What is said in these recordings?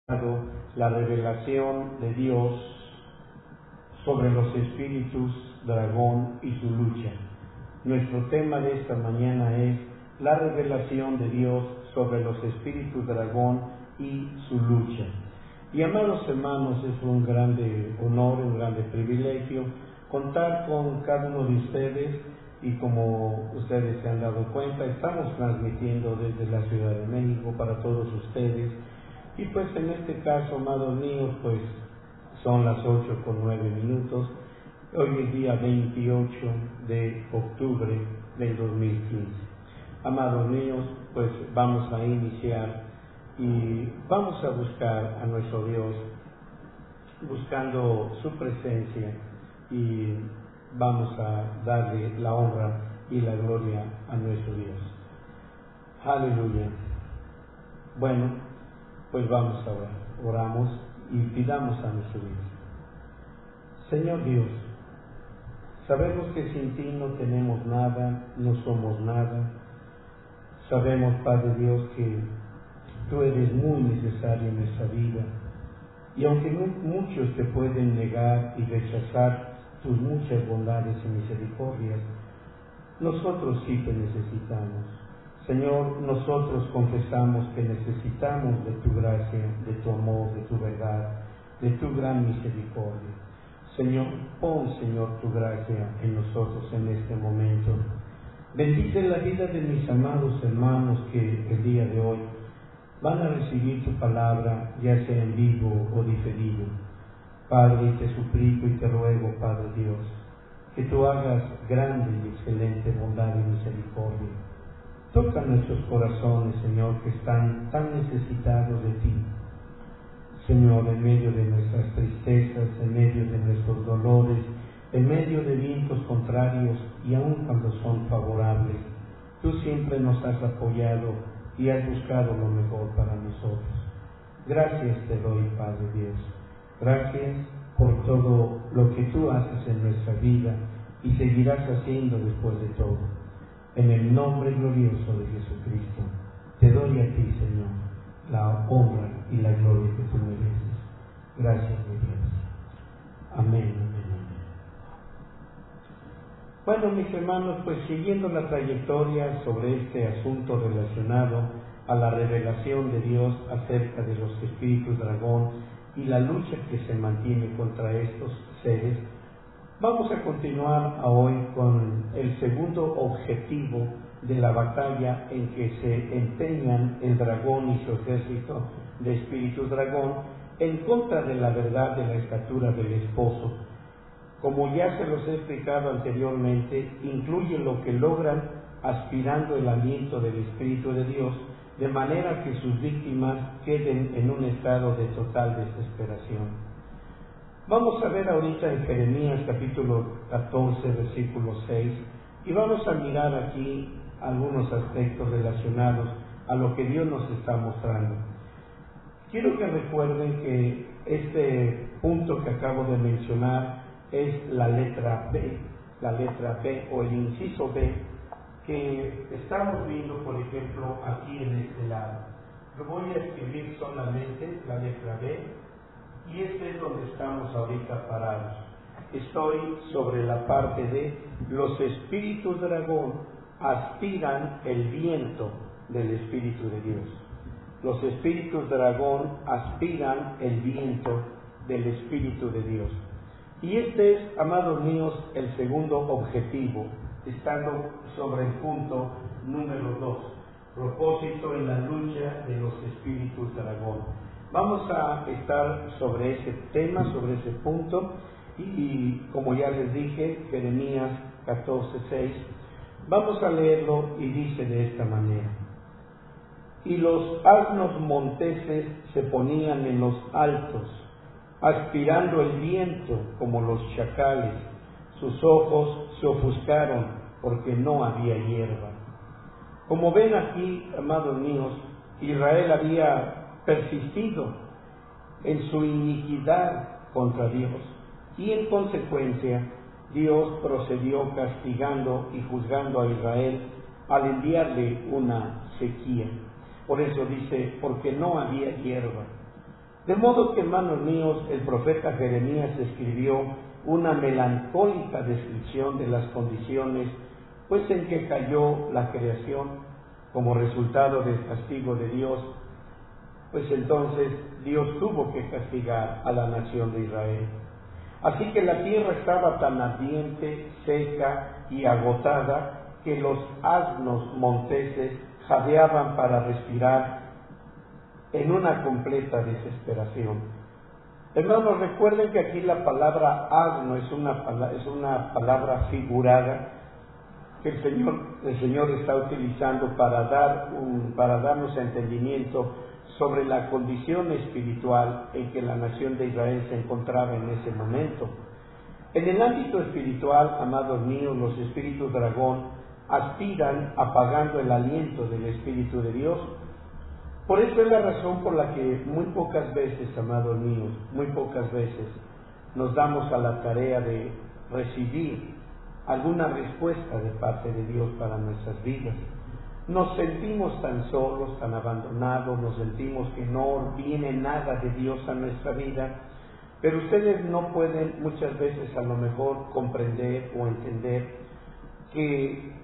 la revelación de Dios sobre los espíritus dragón y su lucha. Nuestro tema de esta mañana es la revelación de Dios sobre los espíritus dragón y su lucha. Y amados hermanos, es un grande honor, un grande privilegio contar con cada uno de ustedes, y como ustedes se han dado cuenta, estamos transmitiendo desde la Ciudad de México para todos ustedes. Y pues en este caso, amados míos, pues son las 8:09. Hoy es día 28 de octubre del 2015. Amados míos, pues vamos a iniciar y vamos a buscar a nuestro Dios, buscando su presencia, y vamos a darle la honra y la gloria a nuestro Dios. Aleluya. Bueno, pues vamos a orar. Oramos y pidamos a nuestro Dios. Señor Dios, sabemos que sin ti no tenemos nada, no somos nada. Sabemos, Padre Dios, que tú eres muy necesario en nuestra vida. Y aunque muchos te pueden negar y rechazar tus muchas bondades y misericordias, nosotros sí te necesitamos. Señor, nosotros confesamos que necesitamos de tu gracia, de tu amor, de tu verdad, de tu gran misericordia. Señor, pon, Señor, tu gracia en nosotros en este momento. Bendice la vida de mis amados hermanos que el día de hoy van a recibir tu palabra, ya sea en vivo o diferido. Padre, te suplico y te ruego, Padre Dios, que tú hagas grande y excelente bondad y misericordia. Toca nuestros corazones, Señor, que están tan necesitados de ti. Señor, en medio de nuestras tristezas, en medio de nuestros dolores, en medio de vientos contrarios y aun cuando son favorables, tú siempre nos has apoyado y has buscado lo mejor para nosotros. Gracias te doy, Padre Dios. Gracias por todo lo que tú haces en nuestra vida y seguirás haciendo después de todo. En el nombre glorioso de Jesucristo, te doy a ti, Señor, la honra y la gloria que tú mereces. Gracias, mi Dios. Amén, amén, amén. Bueno, mis hermanos, pues siguiendo la trayectoria sobre este asunto relacionado a la revelación de Dios acerca de los espíritus dragón y la lucha que se mantiene contra estos seres, vamos a continuar hoy con el segundo objetivo de la batalla en que se empeñan el dragón y su ejército de espíritus dragón en contra de la verdad de la estatura del esposo. Como ya se los he explicado anteriormente, incluye lo que logran aspirando el aliento del Espíritu de Dios, de manera que sus víctimas queden en un estado de total desesperación. Vamos a ver ahorita en Jeremías capítulo 14, versículo 6, y vamos a mirar aquí algunos aspectos relacionados a lo que Dios nos está mostrando. Quiero que recuerden que este punto que acabo de mencionar es la letra B o el inciso B, que estamos viendo, por ejemplo, aquí en este lado. Lo voy a escribir solamente la letra B, y este es donde estamos ahorita parados. Estoy sobre la parte de los espíritus dragón aspiran el viento del Espíritu de Dios. Los espíritus dragón aspiran el viento del Espíritu de Dios. Y este es, amados míos, el segundo objetivo, estando sobre el punto número 2, propósito en la lucha de los espíritus dragón. Vamos a estar sobre ese tema, sobre ese punto, y como ya les dije, Jeremías 14:6, vamos a leerlo y dice de esta manera: y los asnos monteses se ponían en los altos, aspirando el viento como los chacales, sus ojos se ofuscaron porque no había hierba. Como ven aquí, amados míos, Israel había persistido en su iniquidad contra Dios, y en consecuencia Dios procedió castigando y juzgando a Israel al enviarle una sequía. Por eso dice, porque no había hierba. De modo que, hermanos míos, el profeta Jeremías escribió una melancólica descripción de las condiciones pues en que cayó la creación como resultado del castigo de Dios. Pues entonces Dios tuvo que castigar a la nación de Israel. Así que la tierra estaba tan ardiente, seca y agotada que los asnos monteses jadeaban para respirar en una completa desesperación. Hermanos, recuerden que aquí la palabra asno es una palabra figurada que el Señor está utilizando para darnos entendimiento sobre la condición espiritual en que la nación de Israel se encontraba en ese momento. En el ámbito espiritual, amados míos, los espíritus dragón aspiran apagando el aliento del Espíritu de Dios. Por eso es la razón por la que muy pocas veces, amados míos, muy pocas veces nos damos a la tarea de recibir alguna respuesta de parte de Dios para nuestras vidas. Nos sentimos tan solos, tan abandonados, nos sentimos que no viene nada de Dios a nuestra vida, pero ustedes no pueden muchas veces a lo mejor comprender o entender que,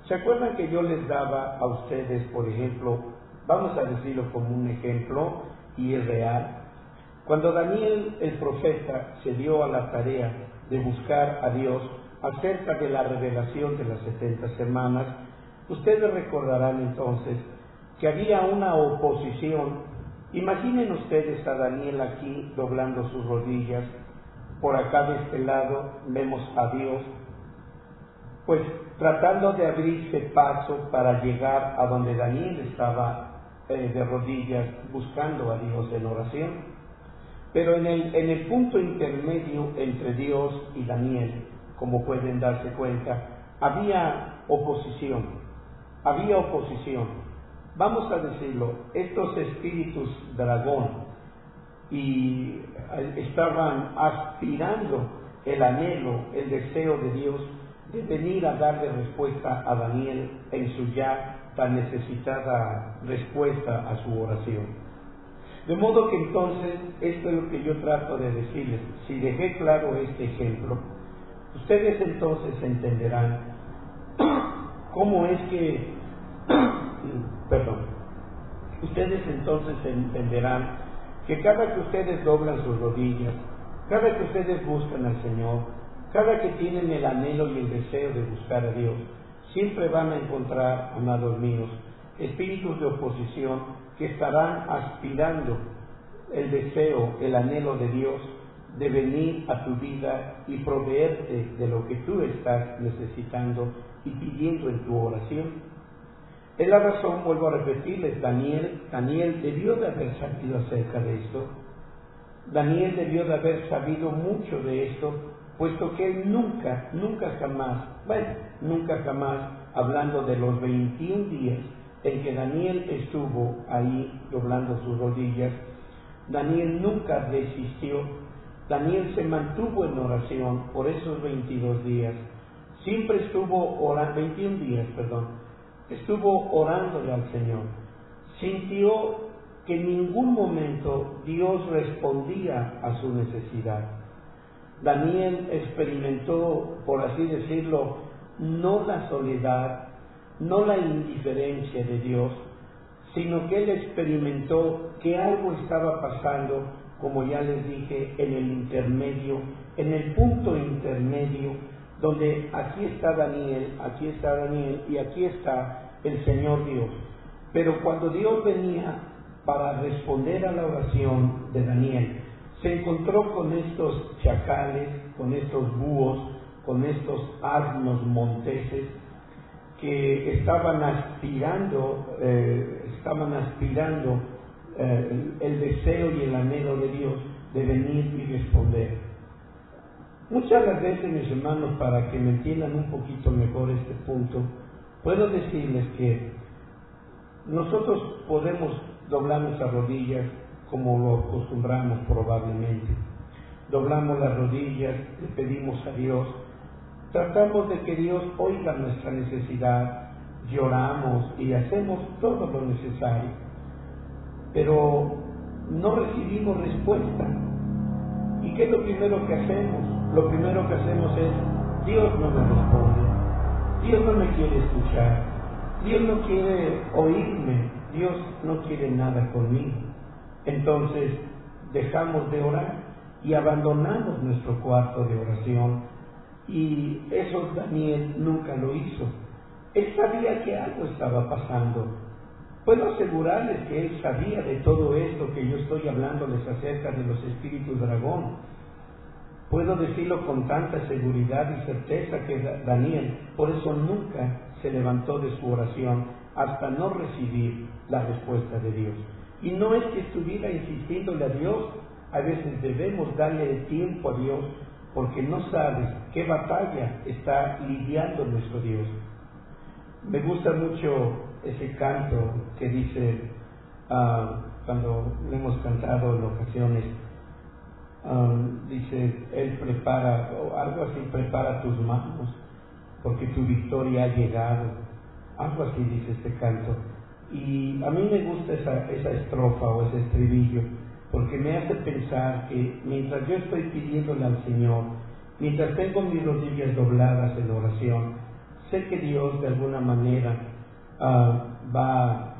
¿se acuerdan que yo les daba a ustedes, por ejemplo, vamos a decirlo como un ejemplo, y es real? Cuando Daniel el profeta se dio a la tarea de buscar a Dios acerca de la revelación de las 70 semanas, ustedes recordarán entonces que había una oposición. Imaginen ustedes a Daniel aquí doblando sus rodillas, por acá de este lado vemos a Dios, pues tratando de abrirse paso para llegar a donde Daniel estaba de rodillas buscando a Dios en oración. Pero en el punto intermedio entre Dios y Daniel, como pueden darse cuenta, había oposición. Vamos a decirlo, estos espíritus dragón y estaban aspirando el anhelo, el deseo de Dios de venir a darle respuesta a Daniel en su ya tan necesitada respuesta a su oración. De modo que entonces, esto es lo que yo trato de decirles. Si dejé claro este ejemplo, ustedes entonces entenderán cómo es que, ustedes entonces entenderán que cada que ustedes doblan sus rodillas, cada que ustedes buscan al Señor, cada que tienen el anhelo y el deseo de buscar a Dios, siempre van a encontrar, amados míos, espíritus de oposición que estarán aspirando el deseo, el anhelo de Dios de venir a tu vida y proveerte de lo que tú estás necesitando y pidiendo en tu oración. Es la razón, vuelvo a repetirles, Daniel debió de haber sabido acerca de esto. Daniel debió de haber sabido mucho de esto, puesto que él nunca jamás, hablando de los 21 días en que Daniel estuvo ahí doblando sus rodillas, Daniel nunca desistió. Daniel se mantuvo en oración por esos 22 días. Siempre estuvo orando, 21 días, estuvo orándole al Señor. Sintió que en ningún momento Dios respondía a su necesidad. Daniel experimentó, por así decirlo, no la soledad, no la indiferencia de Dios, sino que él experimentó que algo estaba pasando, como ya les dije, en el intermedio, en el punto intermedio, donde aquí está Daniel y aquí está el Señor Dios. Pero cuando Dios venía para responder a la oración de Daniel, se encontró con estos chacales, con estos búhos, con estos asnos monteses que estaban aspirando el deseo y el anhelo de Dios de venir y responder. Muchas las veces, mis hermanos, para que me entiendan un poquito mejor este punto, puedo decirles que nosotros podemos doblar nuestras rodillas como lo acostumbramos probablemente. Doblamos las rodillas, le pedimos a Dios, tratamos de que Dios oiga nuestra necesidad, lloramos y hacemos todo lo necesario. Pero no recibimos respuesta. ¿Y qué es lo primero que hacemos? Lo primero que hacemos es, Dios no me responde, Dios no me quiere escuchar, Dios no quiere oírme, Dios no quiere nada conmigo. Entonces dejamos de orar y abandonamos nuestro cuarto de oración. Y eso Daniel nunca lo hizo. Él sabía que algo estaba pasando. Puedo asegurarles que él sabía de todo esto que yo estoy hablándoles acerca de los espíritus dragón. Puedo decirlo con tanta seguridad y certeza que Daniel, por eso nunca se levantó de su oración hasta no recibir la respuesta de Dios. Y no es que estuviera insistiéndole a Dios, a veces debemos darle tiempo a Dios, porque no sabes qué batalla está lidiando nuestro Dios. Me gusta mucho ese canto que dice, cuando lo hemos cantado en ocasiones, dice, Él prepara, o algo así, prepara tus manos, porque tu victoria ha llegado. Algo así dice este canto. Y a mí me gusta esa estrofa o ese estribillo, porque me hace pensar que mientras yo estoy pidiéndole al Señor, mientras tengo mis rodillas dobladas en oración, sé que Dios de alguna manera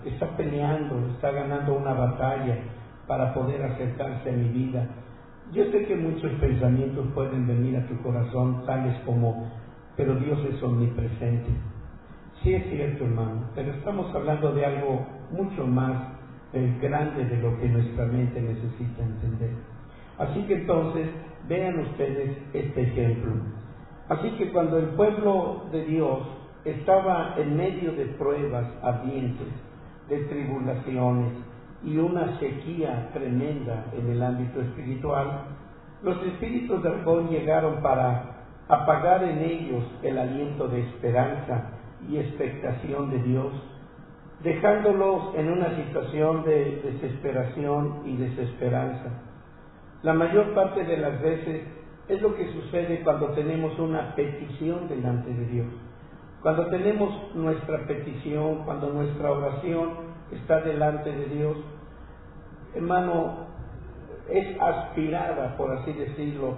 está peleando, está ganando una batalla para poder acercarse a mi vida. Yo sé que muchos pensamientos pueden venir a tu corazón, tales como, pero Dios es omnipresente. Sí es cierto, hermano, pero estamos hablando de algo mucho más grande de lo que nuestra mente necesita entender. Así que entonces, vean ustedes este ejemplo. Así que cuando el pueblo de Dios estaba en medio de pruebas ardientes, de tribulaciones y una sequía tremenda en el ámbito espiritual, los espíritus del dragón llegaron para apagar en ellos el aliento de esperanza y expectación de Dios, dejándolos en una situación de desesperación y desesperanza. La mayor parte de las veces es lo que sucede cuando tenemos una petición delante de Dios. Cuando tenemos nuestra petición, cuando nuestra oración está delante de Dios, hermano, es aspirada, por así decirlo,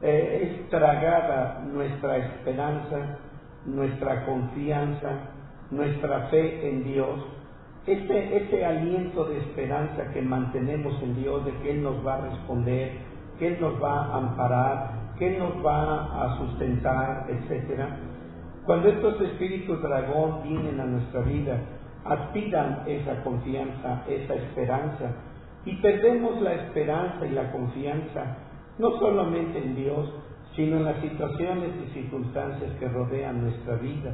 es tragada nuestra esperanza, nuestra confianza, nuestra fe en Dios, este aliento de esperanza que mantenemos en Dios, de que Él nos va a responder, que Él nos va a amparar, que Él nos va a sustentar, etc. Cuando estos espíritus dragón vienen a nuestra vida, aspiran esa confianza, esa esperanza, y perdemos la esperanza y la confianza, no solamente en Dios, sino en las situaciones y circunstancias que rodean nuestra vida.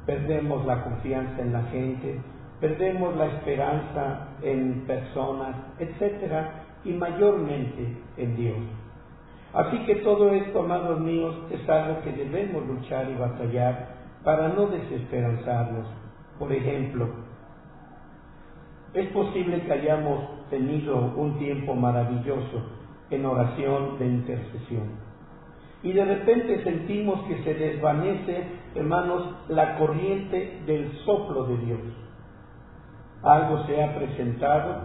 Perdemos la confianza en la gente, perdemos la esperanza en personas, etcétera, y mayormente en Dios. Así que todo esto, amados míos, es algo que debemos luchar y batallar para no desesperanzarnos. Por ejemplo, es posible que hayamos tenido un tiempo maravilloso en oración de intercesión, y de repente sentimos que se desvanece, hermanos, la corriente del soplo de Dios. Algo se ha presentado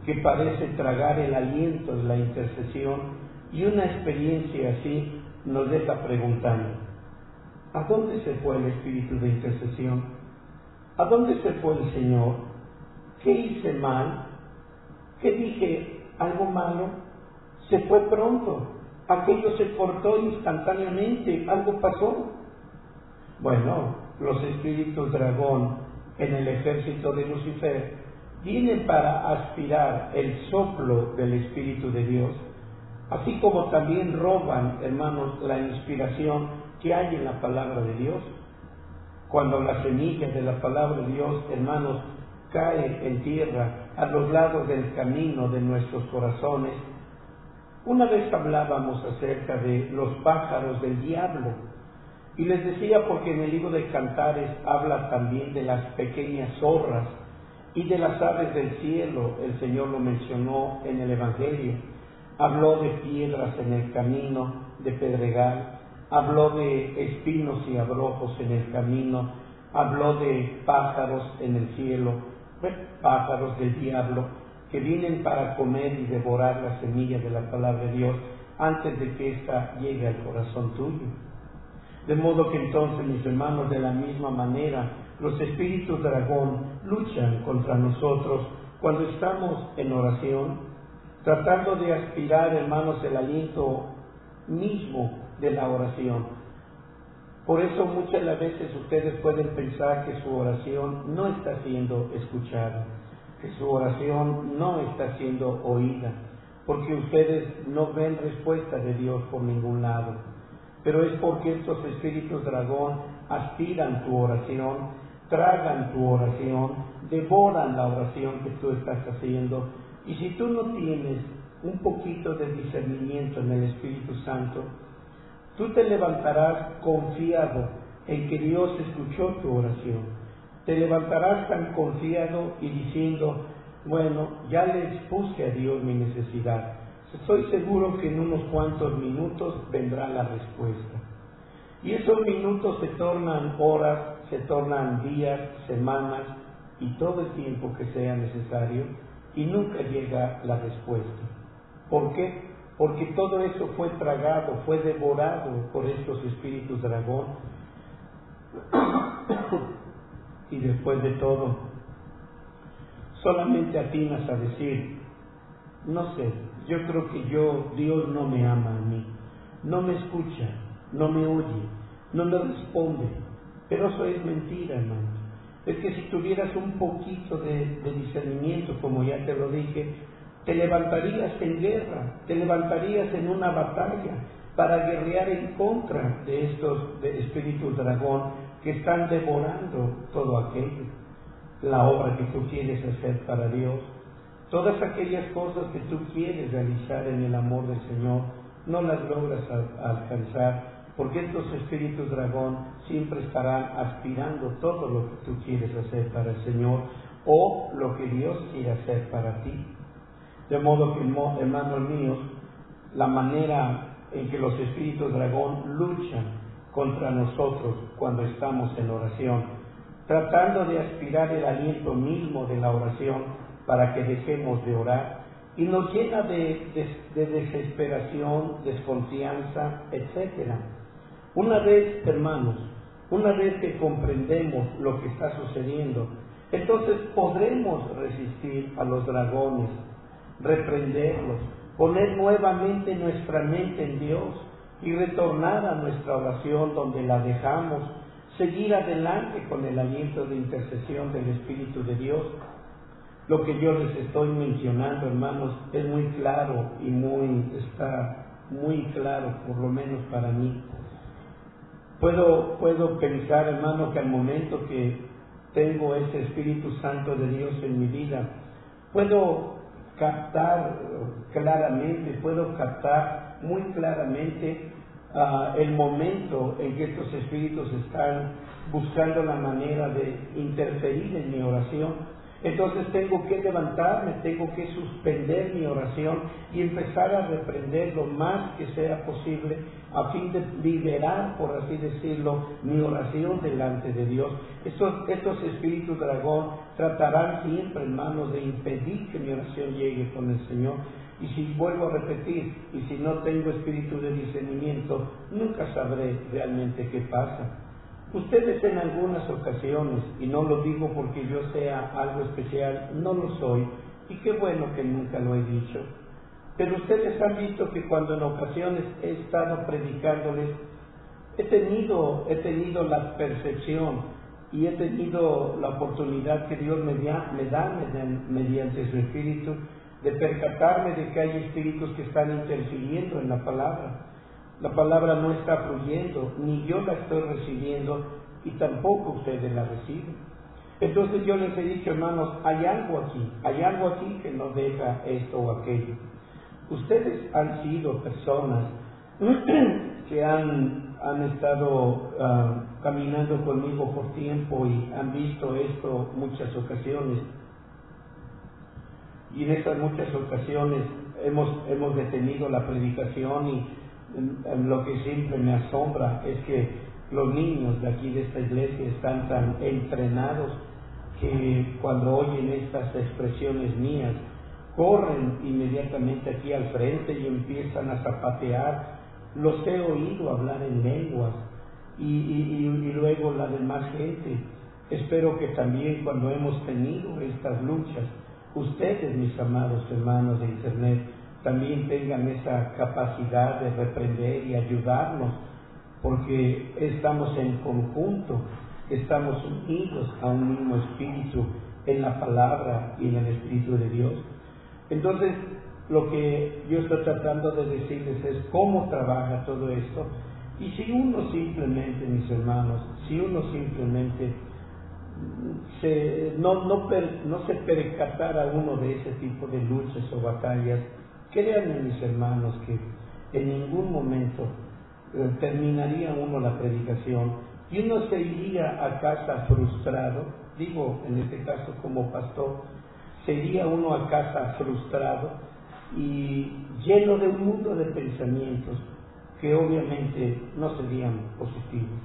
que parece tragar el aliento de la intercesión, y una experiencia así nos deja preguntando, ¿a dónde se fue el espíritu de intercesión? ¿A dónde se fue el Señor? ¿Qué hice mal? ¿Qué dije? ¿Algo malo? Se fue pronto. Aquello se cortó instantáneamente, algo pasó. Bueno, los espíritus dragón en el ejército de Lucifer vienen para aspirar el soplo del Espíritu de Dios, así como también roban, hermanos, la inspiración que hay en la palabra de Dios. Cuando la semilla de la palabra de Dios, hermanos, cae en tierra a los lados del camino de nuestros corazones. Una vez hablábamos acerca de los pájaros del diablo, y les decía porque en el libro de Cantares habla también de las pequeñas zorras y de las aves del cielo. El Señor lo mencionó en el Evangelio. Habló de piedras en el camino, de pedregal, habló de espinos y abrojos en el camino, habló de pájaros en el cielo, pájaros del diablo. que vienen para comer y devorar la semilla de la palabra de Dios antes de que ésta llegue al corazón tuyo. De modo que entonces, mis hermanos, de la misma manera, los espíritus dragón luchan contra nosotros cuando estamos en oración, tratando de aspirar, hermanos, el aliento mismo de la oración. Por eso muchas de las veces ustedes pueden pensar que su oración no está siendo escuchada, que su oración no está siendo oída, porque ustedes no ven respuesta de Dios por ningún lado. Pero es porque estos espíritus dragón aspiran tu oración, tragan tu oración, devoran la oración que tú estás haciendo. Y si tú no tienes un poquito de discernimiento en el Espíritu Santo, tú te levantarás confiado en que Dios escuchó tu oración. Te levantarás tan confiado y diciendo, bueno, ya le expuse a Dios mi necesidad. Estoy seguro que en unos cuantos minutos vendrá la respuesta. Y esos minutos se tornan horas, se tornan días, semanas y todo el tiempo que sea necesario y nunca llega la respuesta. ¿Por qué? Porque todo eso fue tragado, fue devorado por estos espíritus dragón. Y después de todo, solamente atinas a decir, no sé, yo creo que Dios no me ama a mí, no me escucha, no me oye, no me responde. Pero eso es mentira, hermano. Es que si tuvieras un poquito de discernimiento, como ya te lo dije, te levantarías en guerra, te levantarías en una batalla para guerrear en contra de estos espíritus dragón que están devorando todo aquello, la obra que tú quieres hacer para Dios, todas aquellas cosas que tú quieres realizar en el amor del Señor, no las logras alcanzar, porque estos espíritus dragón siempre estarán aspirando todo lo que tú quieres hacer para el Señor o lo que Dios quiere hacer para ti. De modo que, hermanos míos, la manera en que los espíritus dragón luchan contra nosotros cuando estamos en oración, tratando de aspirar el aliento mismo de la oración para que dejemos de orar, y nos llena de desesperación, desconfianza, etc. Una vez, hermanos, una vez que comprendemos lo que está sucediendo, entonces podremos resistir a los dragones, reprenderlos, poner nuevamente nuestra mente en Dios y retornar a nuestra oración donde la dejamos, seguir adelante con el aliento de intercesión del Espíritu de Dios. Lo que yo les estoy mencionando, hermanos, es muy claro y está muy claro, por lo menos para mí. Puedo pensar, hermano, que al momento que tengo ese Espíritu Santo de Dios en mi vida, puedo captar muy claramente el momento en que estos espíritus están buscando la manera de interferir en mi oración. Entonces tengo que levantarme, tengo que suspender mi oración y empezar a reprender lo más que sea posible a fin de liberar, por así decirlo, mi oración delante de Dios. Estos espíritus dragón tratarán siempre, hermanos, de impedir que mi oración llegue con el Señor. Y si vuelvo a repetir, y si no tengo espíritu de discernimiento, nunca sabré realmente qué pasa. Ustedes en algunas ocasiones, y no lo digo porque yo sea algo especial, no lo soy, y qué bueno que nunca lo he dicho, pero ustedes han visto que cuando en ocasiones he estado predicándoles, he tenido la percepción y he tenido la oportunidad que Dios me da mediante su Espíritu de percatarme de que hay espíritus que están interfiriendo en la palabra. La palabra no está fluyendo, ni yo la estoy recibiendo, y tampoco ustedes la reciben. Entonces yo les he dicho, hermanos, hay algo aquí que no deja esto o aquello. Ustedes han sido personas que han estado caminando conmigo por tiempo y han visto esto muchas ocasiones. Y en esas muchas ocasiones hemos detenido la predicación y lo que siempre me asombra es que los niños de aquí de esta iglesia están tan entrenados que cuando oyen estas expresiones mías corren inmediatamente aquí al frente y empiezan a zapatear. Los he oído hablar en lenguas y luego la demás gente. Espero que también cuando hemos tenido estas luchas, ustedes, mis amados hermanos de Internet, también tengan esa capacidad de reprender y ayudarnos, porque estamos en conjunto, estamos unidos a un mismo espíritu en la palabra y en el Espíritu de Dios. Entonces, lo que yo estoy tratando de decirles es cómo trabaja todo esto. Y si uno simplemente, mis hermanos, si uno simplemente no se percatara uno de ese tipo de luchas o batallas, créanme, mis hermanos, que en ningún momento terminaría uno la predicación y uno se iría a casa frustrado. Digo, en este caso como pastor, se iría uno a casa frustrado y lleno de un mundo de pensamientos que obviamente no serían positivos.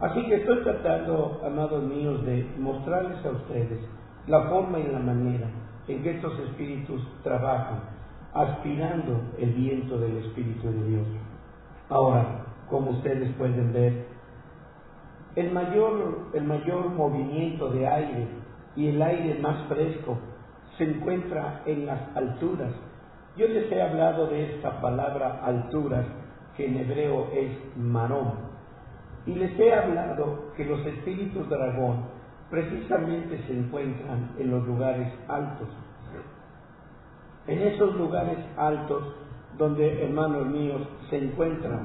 Así que estoy tratando, amados míos, de mostrarles a ustedes la forma y la manera en que estos espíritus trabajan, aspirando el viento del Espíritu de Dios. Ahora, como ustedes pueden ver, el mayor movimiento de aire y el aire más fresco se encuentra en las alturas. Yo les he hablado de esta palabra alturas, que en hebreo es marón. Y les he hablado que los espíritus dragón precisamente se encuentran en los lugares altos. En esos lugares altos donde, hermanos míos, se encuentra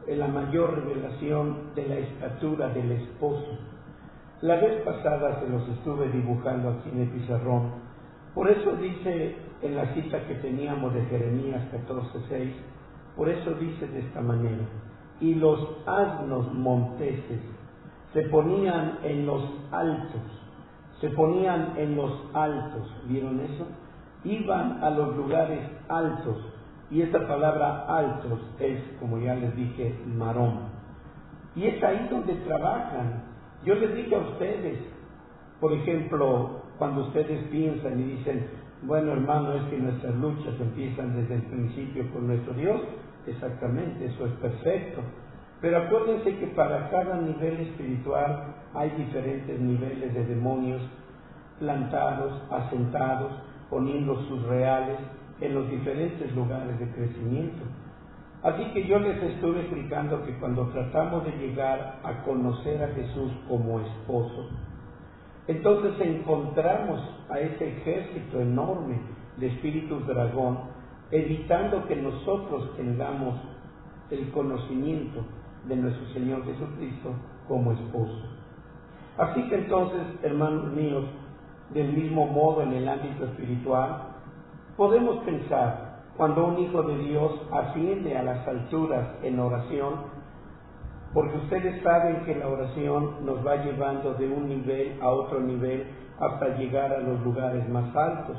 en la mayor revelación de la estatura del esposo. La vez pasada se los estuve dibujando aquí en el pizarrón. Por eso dice en la cita que teníamos de Jeremías 14:6, por eso dice de esta manera: y los asnos monteses se ponían en los altos, ¿vieron eso? Iban a los lugares altos, y esta palabra altos es, como ya les dije, marón. Y es ahí donde trabajan. Yo les dije a ustedes, por ejemplo, cuando ustedes piensan y dicen, bueno, hermano, es que nuestras luchas empiezan desde el principio con nuestro Dios. Exactamente, eso es perfecto. Pero acuérdense que para cada nivel espiritual hay diferentes niveles de demonios plantados, asentados, poniendo sus reales en los diferentes lugares de crecimiento. Así que yo les estuve explicando que cuando tratamos de llegar a conocer a Jesús como esposo, entonces encontramos a ese ejército enorme de espíritus dragón, evitando que nosotros tengamos el conocimiento de nuestro Señor Jesucristo como esposo. Así que entonces, hermanos míos, del mismo modo en el ámbito espiritual, podemos pensar, cuando un hijo de Dios asciende a las alturas en oración, porque ustedes saben que la oración nos va llevando de un nivel a otro nivel hasta llegar a los lugares más altos.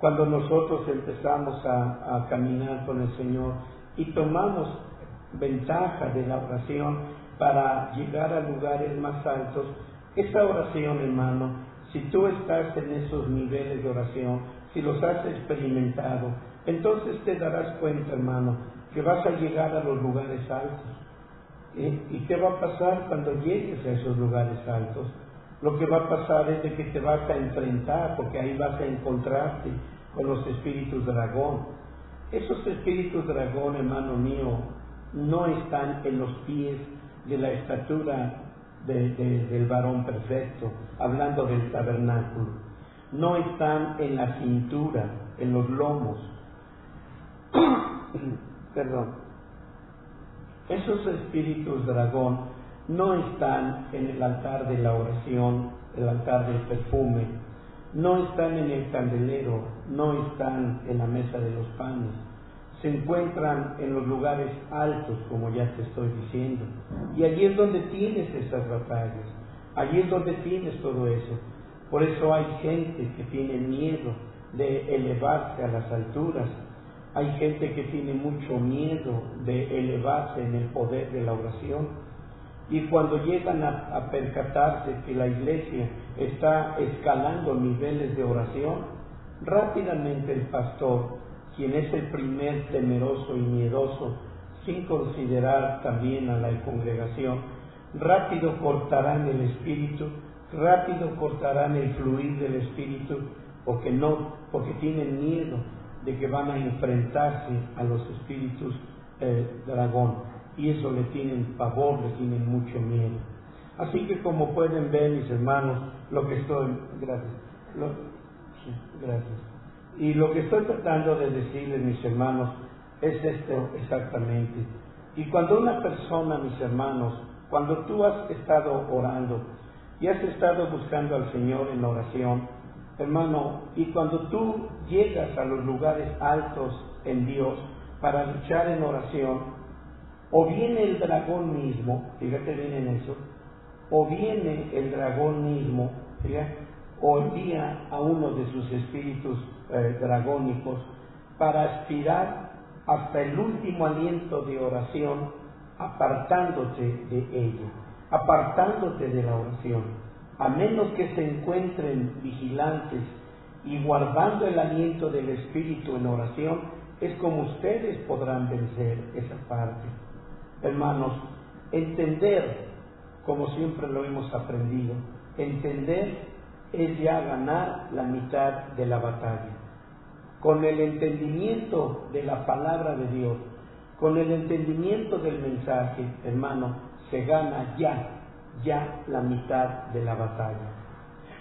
Cuando nosotros empezamos a caminar con el Señor y tomamos ventaja de la oración para llegar a lugares más altos, esa oración, hermano, si tú estás en esos niveles de oración, si los has experimentado, entonces te darás cuenta, hermano, que vas a llegar a los lugares altos. ¿Y qué va a pasar cuando llegues a esos lugares altos? Lo que va a pasar es de que te vas a enfrentar, porque ahí vas a encontrarte con los espíritus dragón. Esos espíritus dragón, hermano mío, no están en los pies de la estatura del varón perfecto, hablando del tabernáculo. No están en la cintura, en los lomos. Perdón. Esos espíritus dragón no están en el altar de la oración, el altar del perfume, no están en el candelero, no están en la mesa de los panes. Se encuentran en los lugares altos, como ya te estoy diciendo. Y allí es donde tienes esas batallas, allí es donde tienes todo eso. Por eso hay gente que tiene miedo de elevarse a las alturas. Hay gente que tiene mucho miedo de elevarse en el poder de la oración. Y cuando llegan a percatarse que la iglesia está escalando niveles de oración, rápidamente el pastor, quien es el primer temeroso y miedoso, sin considerar también a la congregación, rápido cortarán el espíritu, rápido cortarán el fluir del espíritu, porque tienen miedo de que van a enfrentarse a los espíritus dragón, y eso le tienen pavor, le tienen mucho miedo. Así que como pueden ver, mis hermanos, gracias. Y lo que estoy tratando de decirles, mis hermanos, es esto exactamente. Y cuando una persona, mis hermanos, cuando tú has estado orando y has estado buscando al Señor en oración, hermano, y cuando tú llegas a los lugares altos en Dios para luchar en oración, o viene el dragón mismo, fíjate bien en eso, o viene el dragón mismo, fíjate, o envía a uno de sus espíritus dragónicos para aspirar hasta el último aliento de oración, apartándote de ella, apartándote de la oración, a menos que se encuentren vigilantes y guardando el aliento del espíritu en oración, es como ustedes podrán vencer esa parte. Hermanos, entender, como siempre lo hemos aprendido, entender es ya ganar la mitad de la batalla. Con el entendimiento de la palabra de Dios, con el entendimiento del mensaje, hermano, se gana ya la mitad de la batalla.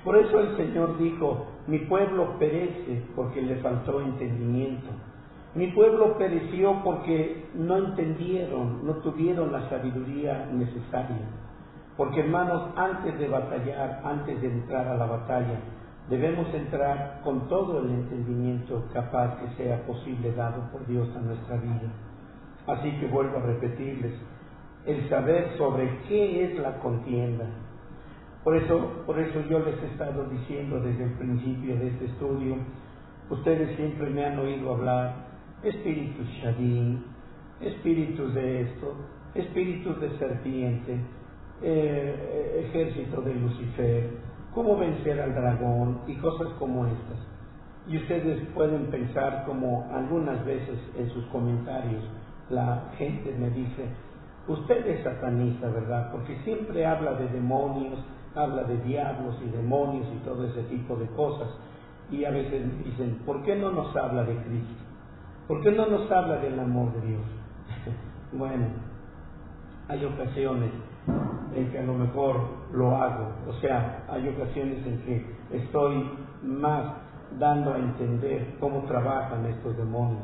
Por eso el Señor dijo, mi pueblo perece porque le faltó entendimiento. Mi pueblo pereció porque no entendieron, no tuvieron la sabiduría necesaria. Porque, hermanos, antes de batallar, antes de entrar a la batalla, debemos entrar con todo el entendimiento capaz que sea posible dado por Dios a nuestra vida. Así que vuelvo a repetirles, el saber sobre qué es la contienda. Por eso yo les he estado diciendo desde el principio de este estudio, ustedes siempre me han oído hablar, espíritus Shadim, espíritus de esto, espíritus de serpiente, ejército de Lucifer, cómo vencer al dragón y cosas como estas. Y ustedes pueden pensar, como algunas veces en sus comentarios la gente me dice, usted es satanista, ¿verdad? Porque siempre habla de demonios, habla de diablos y demonios y todo ese tipo de cosas. Y a veces dicen, ¿por qué no nos habla de Cristo? ¿Por qué no nos habla del amor de Dios? Bueno, hay ocasiones en que a lo mejor lo hago, o sea, hay ocasiones en que estoy más dando a entender cómo trabajan estos demonios.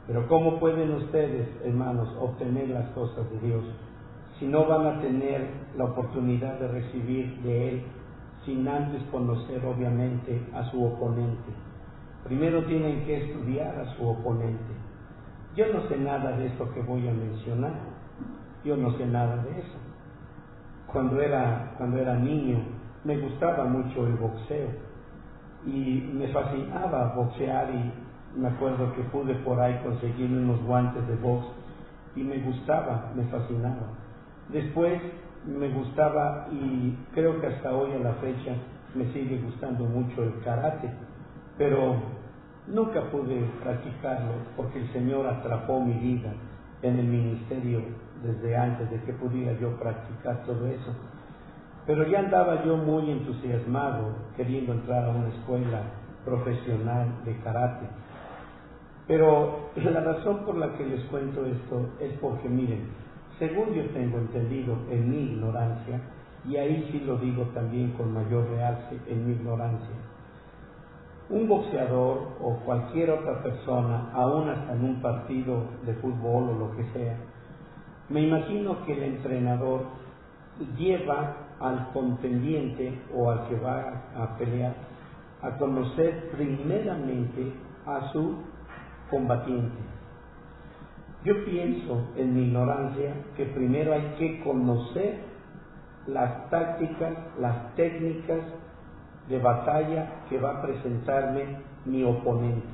Pero ¿cómo pueden ustedes, hermanos, obtener las cosas de Dios si no van a tener la oportunidad de recibir de Él sin antes conocer obviamente a su oponente? Primero tienen que estudiar a su oponente. Yo no sé nada de esto que voy a mencionar, yo no sé nada de eso. Cuando era niño me gustaba mucho el boxeo y me fascinaba boxear, y me acuerdo que pude por ahí conseguir unos guantes de box y me gustaba, me fascinaba. Después me gustaba, y creo que hasta hoy a la fecha me sigue gustando mucho el karate, pero nunca pude practicarlo porque el Señor atrapó mi vida en el ministerio desde antes de que pudiera yo practicar todo eso. Pero ya andaba yo muy entusiasmado queriendo entrar a una escuela profesional de karate. Pero la razón por la que les cuento esto es porque, miren, según yo tengo entendido en mi ignorancia, y ahí sí lo digo también con mayor realce, en mi ignorancia, un boxeador o cualquier otra persona, aún hasta en un partido de fútbol o lo que sea, me imagino que el entrenador lleva al contendiente o al que va a pelear a conocer primeramente a su combatiente. Yo pienso en mi ignorancia que primero hay que conocer las tácticas, las técnicas de batalla que va a presentarme mi oponente.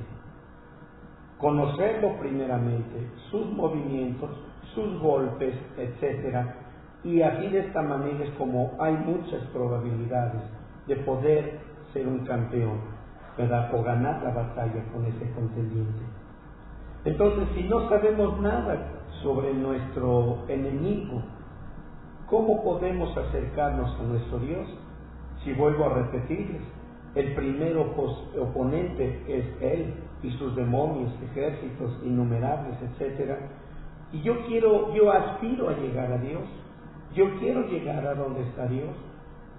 Conocerlo primeramente, sus movimientos, sus golpes, etcétera, y así de esta manera es como hay muchas probabilidades de poder ser un campeón. ¿verdad?, o ganar la batalla con ese contendiente. Entonces, si no sabemos nada sobre nuestro enemigo, ¿cómo podemos acercarnos a nuestro Dios? Si vuelvo a repetirles, el primer oponente es Él y sus demonios, ejércitos innumerables, etc. Y yo aspiro a llegar a Dios, yo quiero llegar a donde está Dios,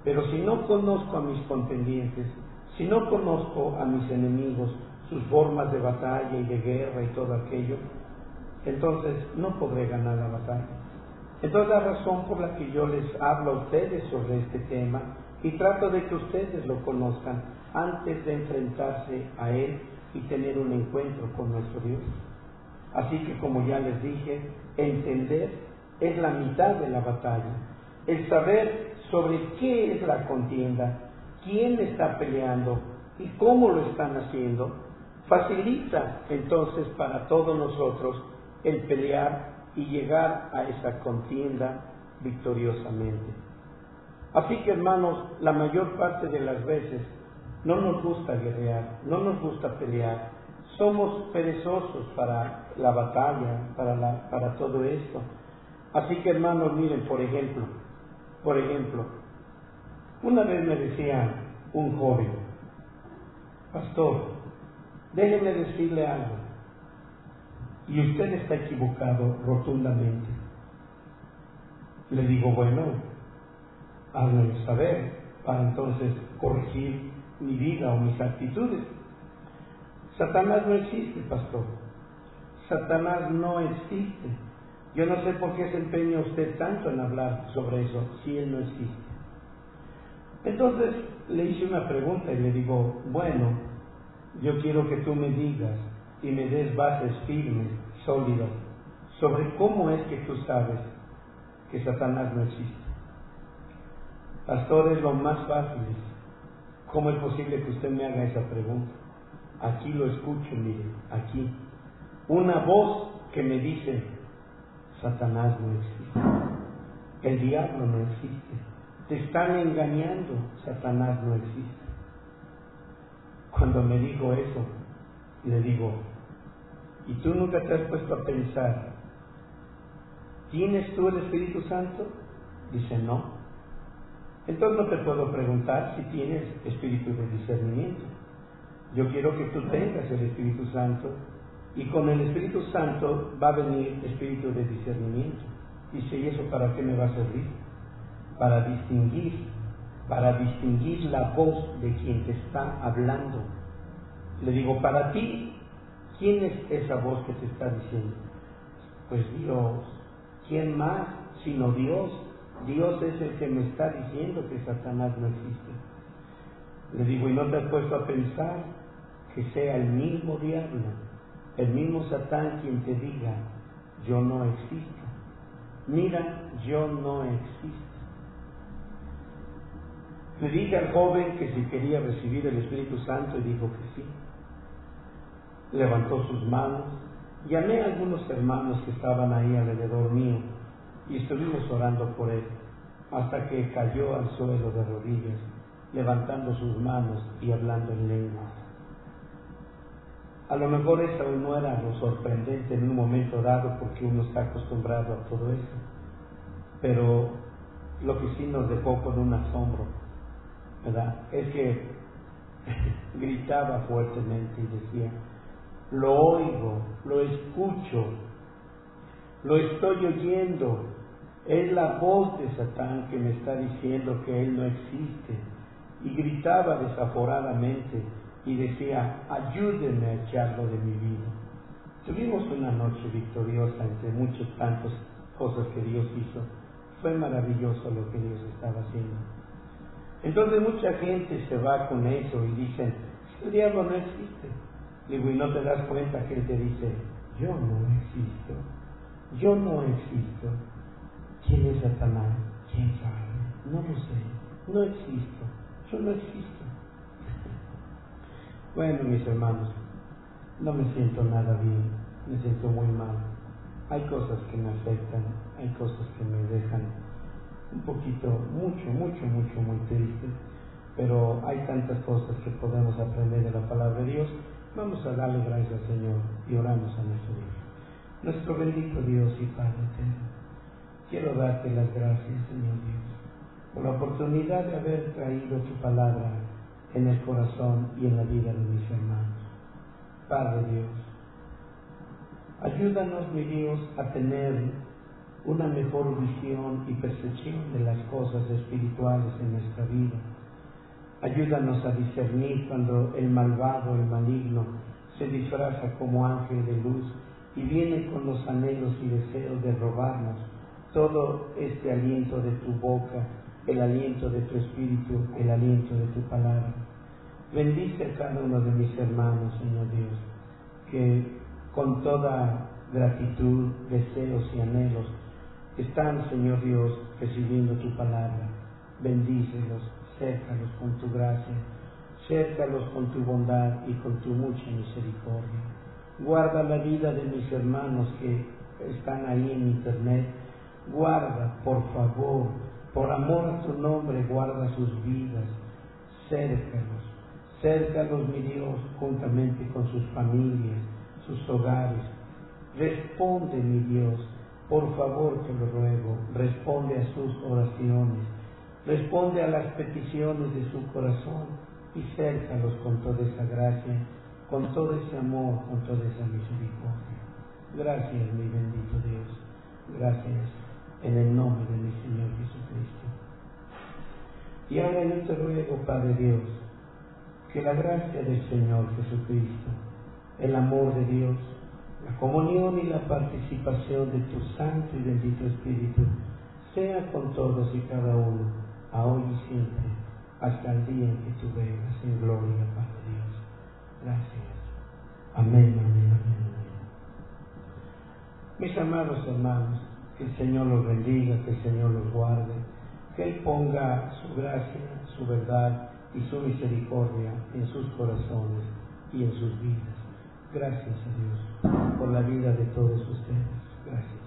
pero si no conozco a mis contendientes, si no conozco a mis enemigos, sus formas de batalla y de guerra y todo aquello, entonces no podré ganar la batalla. Entonces la razón por la que yo les hablo a ustedes sobre este tema y trato de que ustedes lo conozcan antes de enfrentarse a Él y tener un encuentro con nuestro Dios. Así que, como ya les dije, entender es la mitad de la batalla. El saber sobre qué es la contienda, quién está peleando y cómo lo están haciendo, facilita entonces para todos nosotros el pelear y llegar a esa contienda victoriosamente. Así que, hermanos, la mayor parte de las veces no nos gusta guerrear, no nos gusta pelear, somos perezosos para la batalla, para todo esto. Así que, hermanos, miren, por ejemplo, una vez me decía un joven: pastor, déjeme decirle algo, y usted está equivocado rotundamente. Le digo, bueno, háganlo saber para entonces corregir mi vida o mis actitudes. Satanás no existe, pastor. Satanás no existe. Yo no sé por qué se empeña usted tanto en hablar sobre eso, si él no existe. Entonces le hice una pregunta y le digo, bueno, yo quiero que tú me digas y me des bases firmes, sólidas, sobre cómo es que tú sabes que Satanás no existe. Pastor, es lo más fácil. ¿Cómo es posible que usted me haga esa pregunta? Aquí lo escucho, mire, aquí. Una voz que me dice, Satanás no existe. El diablo no existe. Te están engañando, Satanás no existe. Cuando me dijo eso, le digo, ¿y tú nunca te has puesto a pensar, ¿tienes tú el Espíritu Santo? Dice, no. Entonces no te puedo preguntar si tienes espíritu de discernimiento. Yo quiero que tú tengas el Espíritu Santo, y con el Espíritu Santo va a venir espíritu de discernimiento. Dice, ¿y eso para qué me va a servir? Para distinguir la voz de quien te está hablando. Le digo, para ti, ¿quién es esa voz que te está diciendo? Pues Dios. ¿Quién más sino Dios? Dios es el que me está diciendo que Satanás no existe. Le digo, ¿y no te has puesto a pensar que sea el mismo diablo, el mismo Satán quien te diga, yo no existo? Mira, yo no existo. Le dije al joven que si quería recibir el Espíritu Santo y dijo que sí. Levantó sus manos, llamé a algunos hermanos que estaban ahí alrededor mío y estuvimos orando por él hasta que cayó al suelo de rodillas, levantando sus manos y hablando en lenguas. A lo mejor eso no era lo sorprendente en un momento dado porque uno está acostumbrado a todo eso, pero lo que sí nos dejó con un asombro, ¿verdad?, es que gritaba fuertemente y decía, lo oigo, lo escucho, lo estoy oyendo, es la voz de Satán que me está diciendo que él no existe. Y gritaba desaforadamente y decía, ayúdenme a echarlo de mi vida. Tuvimos una noche victoriosa entre muchas tantas cosas que Dios hizo. Fue maravilloso lo que Dios estaba haciendo. Entonces mucha gente se va con eso y dicen, el diablo no existe. Digo, ¿y no te das cuenta que él te dice, yo no existo, yo no existo? ¿Quién es Satanás? ¿Quién sabe? No lo sé, no existo, yo no existo. Bueno, mis hermanos, no me siento nada bien, me siento muy mal. Hay cosas que me afectan, hay cosas que me dejan un poquito, muy triste. pero hay tantas cosas que podemos aprender de la palabra de Dios. Vamos a darle gracias al Señor y oramos a nuestro Dios. Nuestro bendito Dios y Padre eterno, quiero darte las gracias, Señor Dios, por la oportunidad de haber traído tu palabra en el corazón y en la vida de mis hermanos. Padre Dios, ayúdanos, mi Dios, a tener una mejor visión y percepción de las cosas espirituales en nuestra vida. Ayúdanos a discernir cuando el malvado, el maligno, se disfraza como ángel de luz y viene con los anhelos y deseos de robarnos todo este aliento de tu boca, el aliento de tu espíritu, el aliento de tu palabra. Bendice a cada uno de mis hermanos, Señor Dios, que con toda gratitud, deseos y anhelos están, Señor Dios, recibiendo tu palabra. Bendícelos, cércalos con tu gracia, cércalos con tu bondad y con tu mucha misericordia. Guarda la vida de mis hermanos que están ahí en internet. Guarda, por favor, por amor a tu nombre, guarda sus vidas. Cércalos, mi Dios, juntamente con sus familias, sus hogares. Responde, mi Dios, por favor te lo ruego, responde a sus oraciones, responde a las peticiones de su corazón y cércalos con toda esa gracia, con todo ese amor, con toda esa misericordia. Gracias, mi bendito Dios, gracias en el nombre de mi Señor Jesucristo. Y ahora yo te ruego, Padre Dios, que la gracia del Señor Jesucristo, el amor de Dios, la comunión y la participación de tu Santo y bendito Espíritu sea con todos y cada uno, a hoy y siempre, hasta el día en que tú vengas en gloria, Padre Dios. Gracias. Amén, amén, amén, amén. Mis amados hermanos, que el Señor los bendiga, que el Señor los guarde, que Él ponga su gracia, su verdad y su misericordia en sus corazones y en sus vidas. Gracias a Dios por la vida de todos ustedes. Gracias.